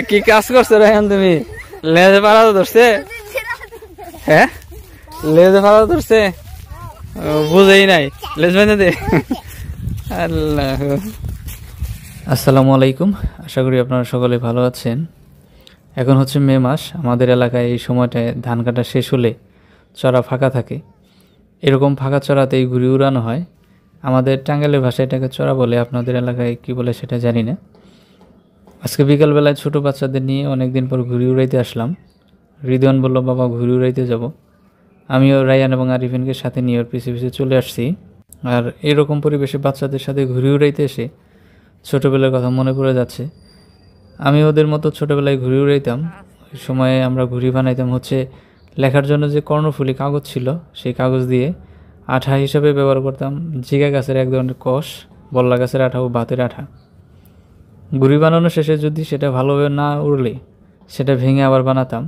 কি কাজ করছো রায়হান তুমি? লেজে পাড়া ধরছে? হ্যাঁ, লেজে পাড়া ধরছে, বুঝেই নাই। লেজ বেঁধে দে। আল্লাহ। আসসালামু আলাইকুম, আশা করি আপনারা সকলে ভালো আছেন। এখন হচ্ছে মে মাস। আমাদের এলাকায় এই সময়টায় ধান কাটা শেষ হলে চড়া ফাঁকা থাকে। এরকম ফাঁকা চড়াতেই ঘুড়ি উড়ানো হয়। আমাদের টাঙ্গাইলের ভাষায় এটাকে চড়া বলে, আপনাদের এলাকায় কি বলে সেটা জানি না। আজকে বিকালবেলায় ছোটো বাচ্চাদের নিয়ে অনেকদিন পর ঘুড়ি উড়াইতে আসলাম। রিদওয়ান বলল, বাবা ঘুড়ি উড়াইতে যাব। আমিও রায়ান এবং আরিফিনকে সাথে নিয়ে ওর পিছিয়ে পিছিয়ে চলে আসছি। আর এরকম পরিবেশে বাচ্চাদের সাথে ঘুড়ি উড়াইতে এসে ছোটোবেলার কথা মনে পড়ে যাচ্ছে। আমি ওদের মতো ছোটোবেলায় ঘুড়ি উড়াইতাম। ওই সময়ে আমরা ঘুড়ি বানাইতাম হচ্ছে লেখার জন্য যে কর্ণফুলি কাগজ ছিল, সেই কাগজ দিয়ে আঠা হিসাবে ব্যবহার করতাম জিগা গাছের এক ধরনের কষ, বল্লা গাছের আঠা ও ভাতের আঠা। ঘুড়ি বানানো শেষে যদি সেটা ভালোভাবে না উড়লে সেটা ভেঙে আবার বানাতাম।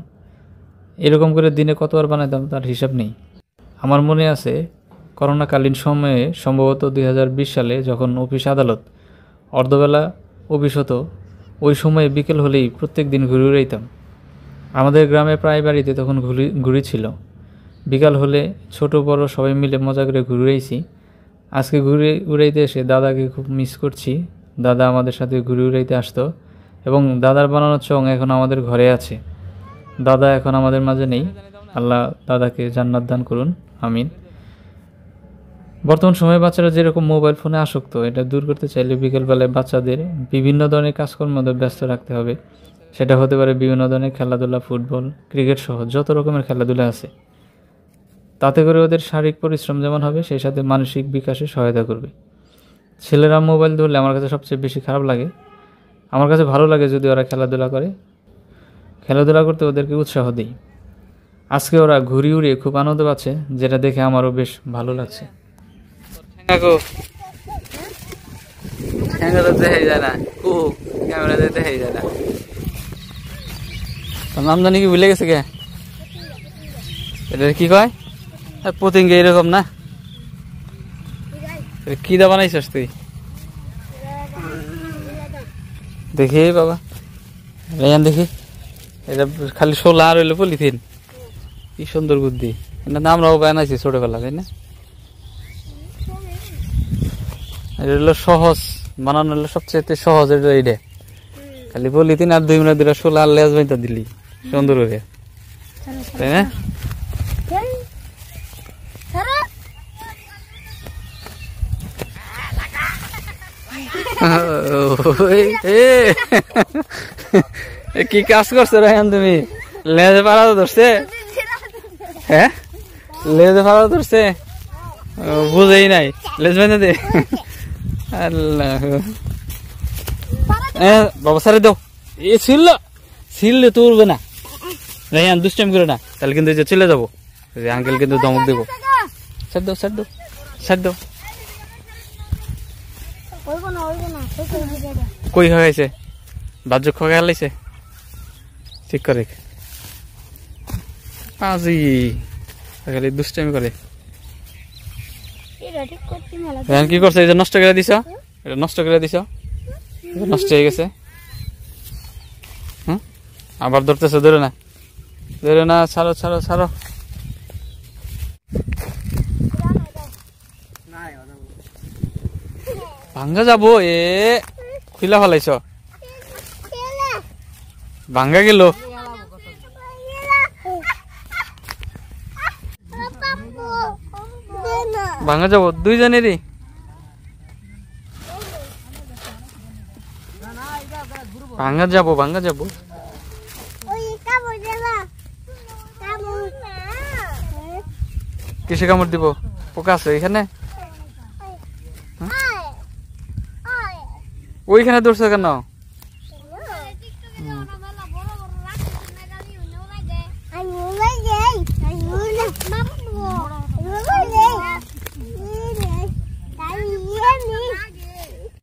এরকম করে দিনে কতবার বানাতাম তার হিসাব নেই। আমার মনে আছে করোনাকালীন সময়ে, সম্ভবত 2020 সালে, যখন অফিস আদালত অর্ধবেলা অফিস হতো, ওই সময়ে বিকেল হলেই প্রত্যেক দিন ঘুড়ি উড়াইতাম। আমাদের গ্রামে প্রায় বাড়িতে তখন ঘুড়ি ছিল। বিকাল হলে ছোট বড় সবাই মিলে মজা করে ঘুড়ি উড়াইছি। আজকে ঘুড়ি উড়াইতে এসে দাদাকে খুব মিস করছি। দাদা আমাদের সাথে ঘুড়ি উড়াইতে আসতো এবং দাদার বানানো চং এখন আমাদের ঘরে আছে। দাদা এখন আমাদের মাঝে নেই। আল্লাহ দাদাকে জান্নাত দান করুন, আমিন। বর্তমান সময়ে বাচ্চারা যেরকম মোবাইল ফোনে আসক্ত, এটা দূর করতে চাইলে বিকেলবেলায় বাচ্চাদের বিভিন্ন ধরনের কাজকর্মে ব্যস্ত রাখতে হবে। সেটা হতে পারে বিভিন্ন ধরনের খেলাধুলা, ফুটবল, ক্রিকেট সহ যত রকমের খেলাধুলা আছে। তাতে করে ওদের শারীরিক পরিশ্রম যেমন হবে, সেই সাথে মানসিক বিকাশে সহায়তা করবে। ছেলেরা মোবাইল ধরলে আমার কাছে সবচেয়ে বেশি খারাপ লাগে। আমার কাছে ভালো লাগে যদি ওরা খেলাধুলা করে। খেলাধুলা করতে ওদেরকে উৎসাহ দিই। আজকে ওরা ঘুড়ি উড়িয়ে খুব আনন্দ পাচ্ছে, যেটা দেখে আমারও বেশ ভালো লাগছে। নাম জানি কি ভুলে গেছে কে? এটা কি কয়? পতিঙ্গে এরকম না? কি দা বানাইছিস তুই? দেখি বাবা, রেয়ান দেখি। এটা খালি শোলা আর হইলো পলিথিন। কি সুন্দর বুদ্ধি। এটা আমরাও বানাইছি ছোটবেলা, তাই না? এটা হলো সহজ বানানো, হলো সবচেয়ে সহজ। এটা এইটা খালি পলিথিন আর 2 মিনিট ধরে শোলা আর লেজ বাইতে দিলি সুন্দর করে, তাই না? কি কাজ করছো রায়হান তুমি? লেজে পাড়া ধরছে? হ্যাঁ, লেজে পাড়া ধরছে, বুঝেই নাই। লেজ বেঁধে দে। আল্লাহ। বাবা সারে দাও। এ ছিললে তো উঠবে না। রায়হান দুষ্টাইম করে না, তাহলে কিন্তু চলে যাবো। আঙ্কেল কিন্তু ধমক দেবো। ছাড় দাও, ছাড় দাও, ছাড় দাও। কই হয়েছে? বাজ্য খোয়া লাইছে, ঠিক করে। আজি খালি দুষ্টামি করে। কি করছে? এটা নষ্ট করে দিছ, এটা নষ্ট করে দিছ, নষ্ট হয়ে গেছে। আবার ধরতেছে, ধরে না, ধরে না, ছাড়ো ছাড়ো ছাড়ো। ভাঙ্গা যাবো। এ খুলা ফেলাইছ, ভাঙ্গা গেল। ভাঙ্গা যাবো দুইজনেরই। ভাঙ্গা যাবো, ভাঙ্গা যাবো। কিসে কামড় দিব? পোকা আছে এখানে? ওইখানে দৌড়ছে কেন?